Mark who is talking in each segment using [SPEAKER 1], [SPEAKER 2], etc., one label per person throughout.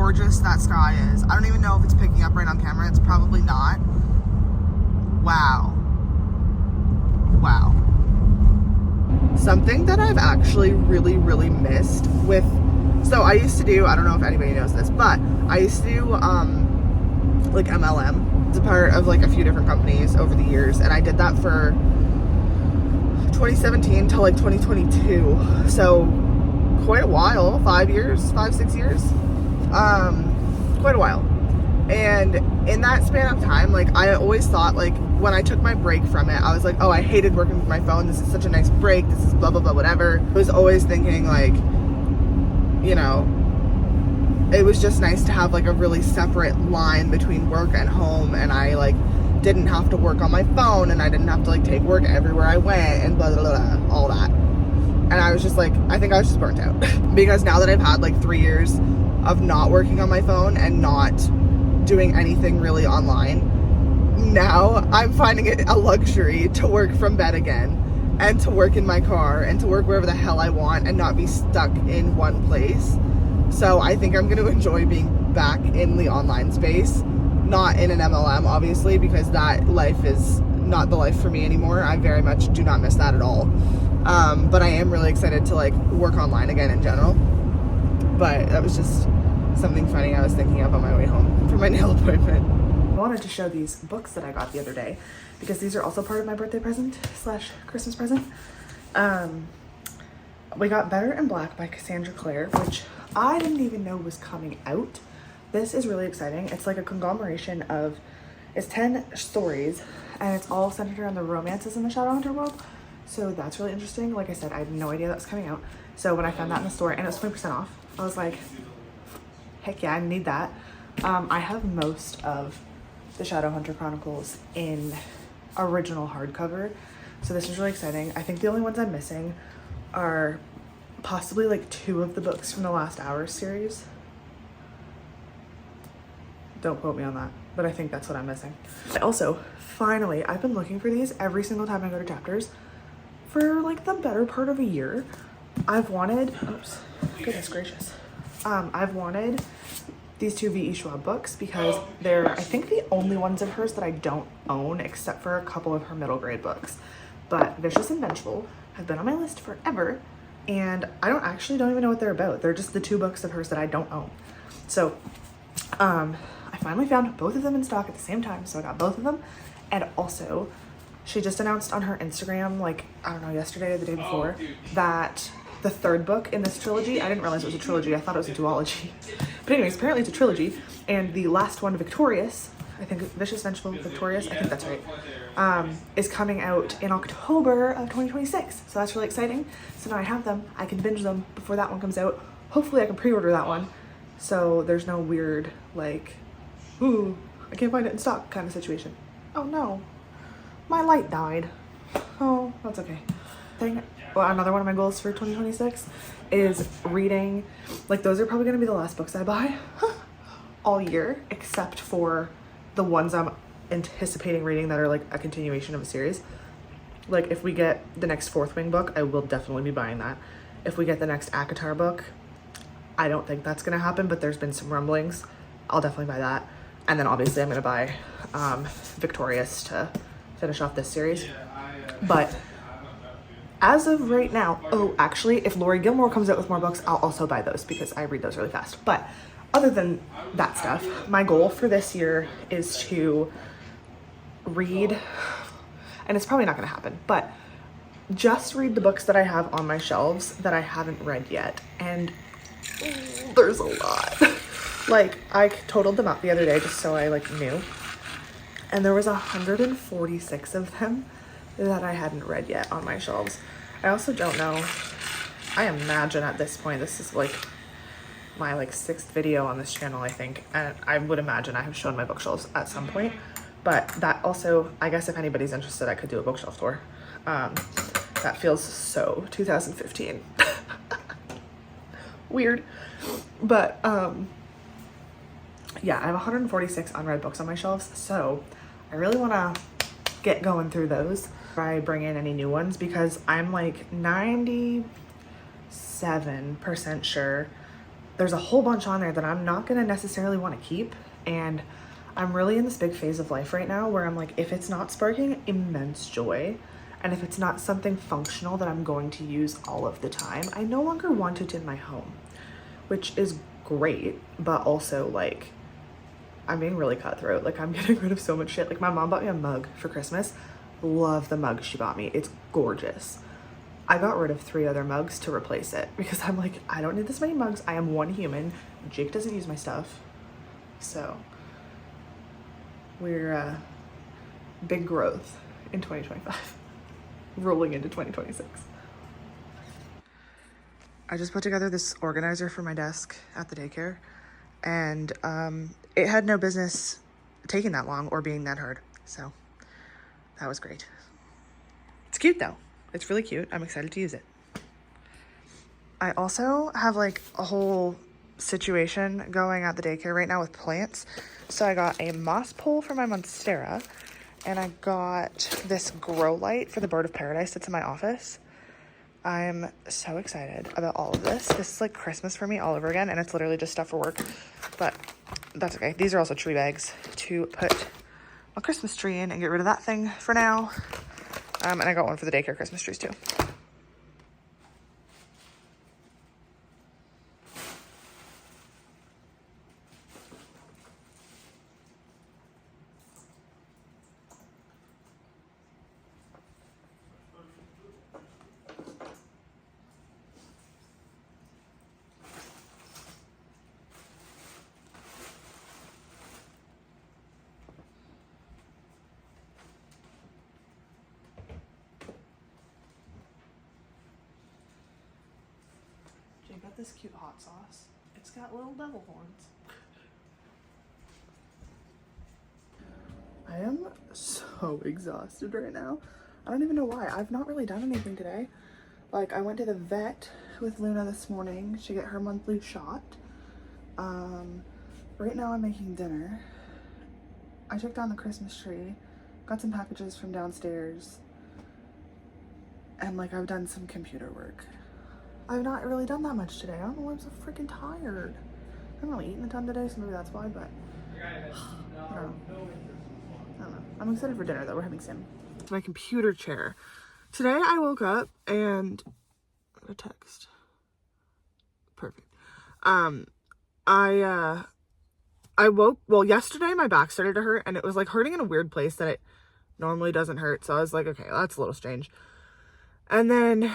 [SPEAKER 1] gorgeous that sky is. I don't even know if it's picking up right on camera. It's probably not. Wow. Wow. Something that I've actually really, really missed with, so I used to do, I don't know if anybody knows this, but I used to do like MLM. It's a part of like a few different companies over the years, and I did that for 2017 till like 2022. So quite a while, 5 years, 6 years, quite a while. And in that span of time, like I always thought, like when I took my break from it, I was like, oh, I hated working with my phone. This is such a nice break. This is blah, blah, blah, whatever. I was always thinking like, you know, it was just nice to have like a really separate line between work and home. And I like didn't have to work on my phone, and I didn't have to like take work everywhere I went and blah, blah, blah, blah, all that. And I was just like, I think I was just burnt out because now that I've had like 3 years of not working on my phone and not doing anything really online, now I'm finding it a luxury to work from bed again and to work in my car and to work wherever the hell I want and not be stuck in one place. So I think I'm going to enjoy being back in the online space, not in an MLM, obviously, because that life is not the life for me anymore. I very much do not miss that at all. But I am really excited to like work online again in general. But that was just something funny I was thinking of on my way home from my nail appointment. I wanted to show these books that I got the other day because these are also part of my birthday present / Christmas present. We got Better in Black by Cassandra Clare, which I didn't even know was coming out. This is really exciting. It's like a conglomeration of, it's 10 stories, and it's all centered around the romances in the Shadowhunter world. So that's really interesting. Like I said, I had no idea that was coming out. So when I found that in the store and it was 20% off, I was like, heck yeah, I need that. I have most of the Shadowhunter Chronicles in original hardcover, so this is really exciting. I think the only ones I'm missing are possibly like 2 of the books from the Last Hours series. Don't quote me on that, but I think that's what I'm missing. Also, finally, I've been looking for these every single time I go to Chapters for like the better part of a year. I've wanted, oops, goodness gracious. I've wanted these 2 V.E. Schwab books because they're, I think, the only ones of hers that I don't own except for a couple of her middle grade books. But Vicious and Vengeful have been on my list forever, and I don't even know what they're about. They're just the 2 books of hers that I don't own. So, I finally found both of them in stock at the same time, so I got both of them. And also, she just announced on her Instagram, like, I don't know, yesterday or the day before, that the 3rd book in this trilogy, I didn't realize it was a trilogy, I thought it was a duology. But anyways, apparently it's a trilogy, and the last one, Victorious, I think Vicious, Vengeful, Victorious, I think that's right, is coming out in October of 2026. So that's really exciting. So now I have them, I can binge them before that one comes out. Hopefully I can pre-order that one, so there's no weird, like, ooh, I can't find it in stock kind of situation. Oh no, my light died. Oh, that's okay. Well, another one of my goals for 2026 is reading, like those are probably going to be the last books I buy all year, except for the ones I'm anticipating reading that are like a continuation of a series. Like if we get the next Fourth Wing book, I will definitely be buying that. If we get the next ACOTAR book, I don't think that's going to happen, but there's been some rumblings. I'll definitely buy that. And then obviously I'm going to buy Victorious to finish off this series. But as of right now, oh, actually, if Laurie Gilmore comes out with more books, I'll also buy those because I read those really fast. But other than that stuff, my goal for this year is to read, and it's probably not going to happen, but just read the books that I have on my shelves that I haven't read yet. And there's a lot. Like, I totaled them up the other day just so I like knew. And there was 146 of them that I hadn't read yet on my shelves. I also don't know, I imagine at this point, this is like my like 6th video on this channel, I think, and I would imagine I have shown my bookshelves at some point, but that also, I guess if anybody's interested, I could do a bookshelf tour. That feels so 2015. Weird. But yeah, I have 146 unread books on my shelves, so I really want to get going through those. I bring in any new ones because I'm like 97% sure there's a whole bunch on there that I'm not gonna necessarily want to keep. And I'm really in this big phase of life right now where I'm like, if it's not sparking immense joy, and if it's not something functional that I'm going to use all of the time, I no longer want it in my home, which is great, but also like, I'm being really cutthroat. Like, I'm getting rid of so much shit. Like, my mom bought me a mug for Christmas. Love the mug she bought me. It's gorgeous. I got rid of 3 other mugs to replace it because I'm like, I don't need this many mugs. I am one human. Jake doesn't use my stuff. So we're big growth in 2025, rolling into 2026. I just put together this organizer for my desk at the daycare, and it had no business taking that long or being that hard. So that was great. It's cute though. It's really cute. I'm excited to use it. I also have like a whole situation going at the daycare right now with plants. So I got a moss pole for my monstera, and I got this grow light for the bird of paradise that's in my office. I'm so excited about all of this. This is like Christmas for me all over again, and it's literally just stuff for work, but that's okay. These are also tree bags to put a Christmas tree in and get rid of that thing for now. And I got one for the daycare Christmas trees too. Jay got this cute hot sauce. It's got little devil horns. I am so exhausted right now. I don't even know why. I've not really done anything today. Like, I went to the vet with Luna this morning to get her monthly shot. Right now I'm making dinner. I took down the Christmas tree, got some packages from downstairs, and like, I've done some computer work. I've not really done that much today. I don't know why I'm so freaking tired. I haven't really eaten a ton today, so maybe that's why, but I don't know. I'm excited for dinner though. We're having sim. It's my computer chair. Today I woke up and a text. Perfect. I woke, well, yesterday my back started to hurt, and it was like hurting in a weird place that it normally doesn't hurt. So I was like, okay, that's a little strange. And then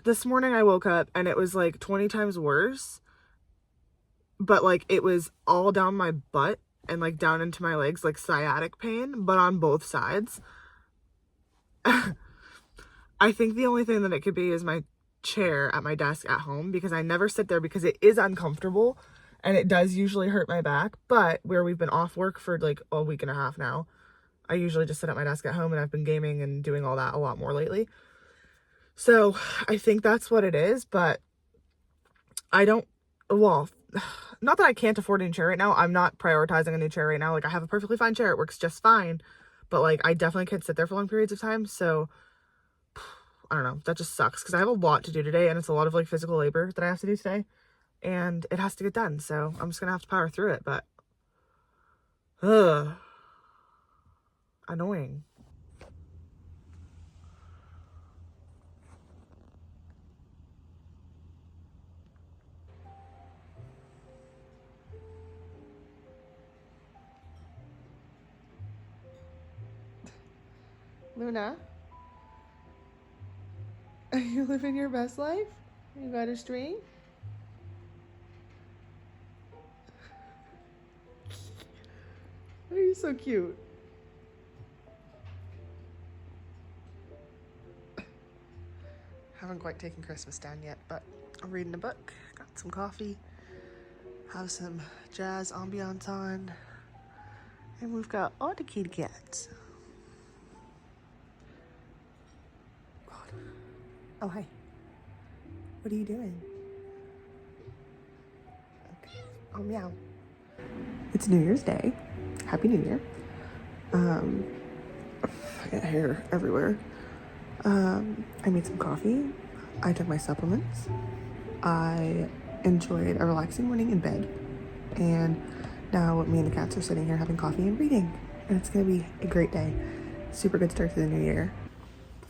[SPEAKER 1] this morning I woke up and it was like 20 times worse, but like it was all down my butt and like down into my legs, like sciatic pain, but on both sides. I think the only thing that it could be is my chair at my desk at home, because I never sit there because it is uncomfortable and it does usually hurt my back. But where we've been off work for like a week and a half now, I usually just sit at my desk at home, and I've been gaming and doing all that a lot more lately. So I think that's what it is, but I don't, well, not that I can't afford a new chair right now. I'm not prioritizing a new chair right now. Like, I have a perfectly fine chair. It works just fine, but like, I definitely can't sit there for long periods of time. So I don't know. That just sucks because I have a lot to do today, and it's a lot of like physical labor that I have to do today, and it has to get done. So I'm just going to have to power through it, but annoying. Luna, are you living your best life? You got a string? Are you so cute? Haven't quite taken Christmas down yet, but I'm reading a book, got some coffee, have some jazz ambiance on, and we've got all the kitty cats. Oh, hi. What are you doing? Okay. Oh, meow. It's New Year's Day. Happy New Year. I got hair everywhere. I made some coffee. I took my supplements. I enjoyed a relaxing morning in bed, and now me and the cats are sitting here having coffee and reading, and it's gonna be a great day. Super good start to the new year.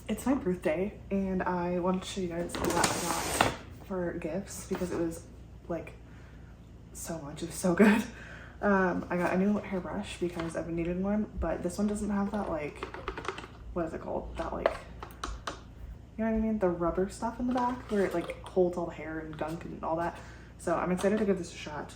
[SPEAKER 1] It's my birthday, and I wanted to show you guys what I got for gifts because it was like so much. It was so good. I got a new hairbrush because I've been needing one, but this one doesn't have that, like, what is it called? That, like, you know what I mean? The rubber stuff in the back where it like holds all the hair and gunk and all that. So I'm excited to give this a shot.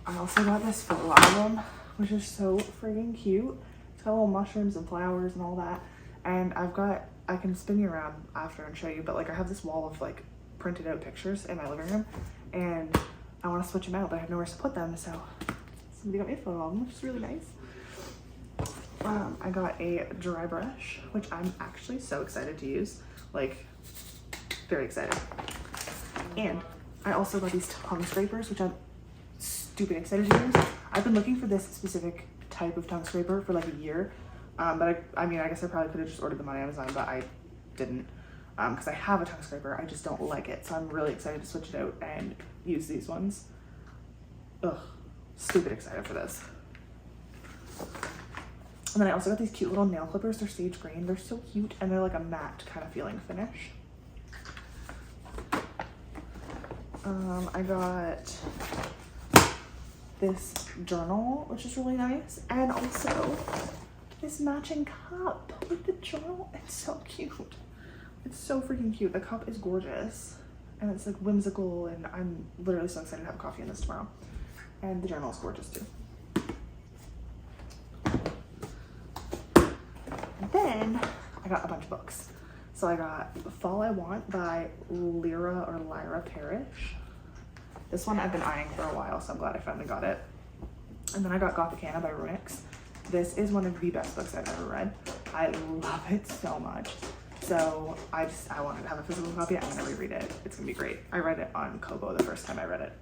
[SPEAKER 1] I also got this photo album, which is so freaking cute. It's got little mushrooms and flowers and all that. And I can spin you around after and show you, but like I have this wall of like printed out pictures in my living room, and I want to switch them out, but I have nowhere to put them. So somebody got me a photo album, which is really nice. I got a dry brush, which I'm actually so excited to use, like very excited. And I also got these tongue scrapers, which I'm stupid excited to use. I've been looking for this specific type of tongue scraper for like a year, but I mean, I guess I probably could have just ordered them on Amazon, but I didn't, because I have a tongue scraper. I just don't like it, so I'm really excited to switch it out and use these ones. Ugh, stupid excited for this. And then I also got these cute little nail clippers. They're sage green. They're so cute, and they're like a matte kind of feeling finish. I got this journal, which is really nice, and also this matching cup with the journal. It's so cute. It's so freaking cute. The cup is gorgeous, and it's like whimsical, and I'm literally so excited to have coffee in this tomorrow. And the journal is gorgeous too. Then I got a bunch of books. So I got Fall I Want by Lyra Parrish. This one I've been eyeing for a while, so I'm glad I finally got it. And then I got Gothicana by Runix. This is one of the best books I've ever read. I love it so much. So I wanted to have a physical copy. I'm gonna reread it. It's gonna be great. I read it on Kobo the first time I read it.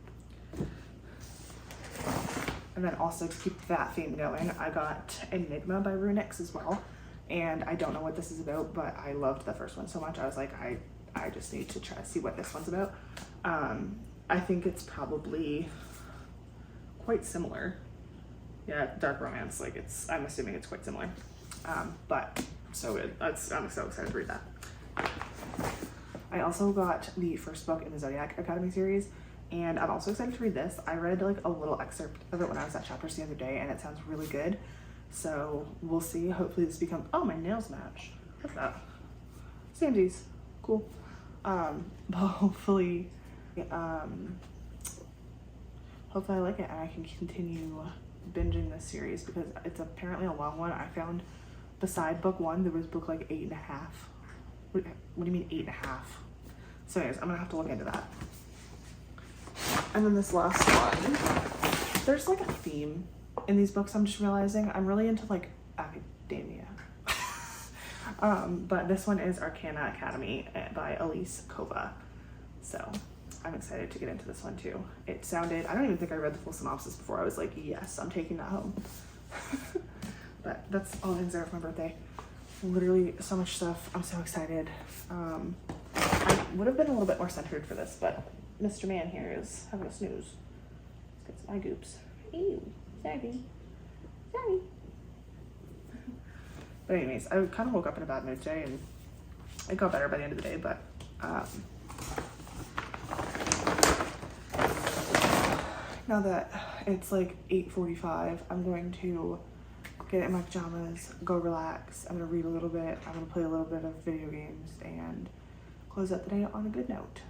[SPEAKER 1] And then also to keep that theme going, I got Enigma by Runix as well. And I don't know what this is about, but I loved the first one so much. I was like, I just need to try to see what this one's about. I think it's probably quite similar. Yeah, dark romance, like I'm assuming it's quite similar. But so good. I'm so excited to read that. I also got the first book in the Zodiac Academy series, and I'm also excited to read this. I read like a little excerpt of it when I was at Chapters the other day, and it sounds really good. So we'll see. Hopefully this becomes, oh, my nails match. What's that? Samesies. Cool. But hopefully I like it and I can continue binging this series because it's apparently a long one. I found beside book 1, there was book like 8.5. What do you mean 8.5? So anyways, I'm gonna have to look into that. And then this last one, there's like a theme in these books. I'm just realizing I'm really into like academia. But this one is Arcana Academy by Elise Kova. So I'm excited to get into this one too. It sounded, I don't even think I read the full synopsis before. I was like, yes, I'm taking that home. But that's all the things I have for my birthday. Literally so much stuff. I'm so excited. I would have been a little bit more centered for this, but Mr. Man here is having a snooze. Let's get some eye goops. Ew. Sorry. But anyways, I kind of woke up in a bad mood today, and it got better by the end of the day, but now that it's like 8:45, I'm going to get in my pajamas, go relax. I'm gonna read a little bit. I'm gonna play a little bit of video games and close out the day on a good note.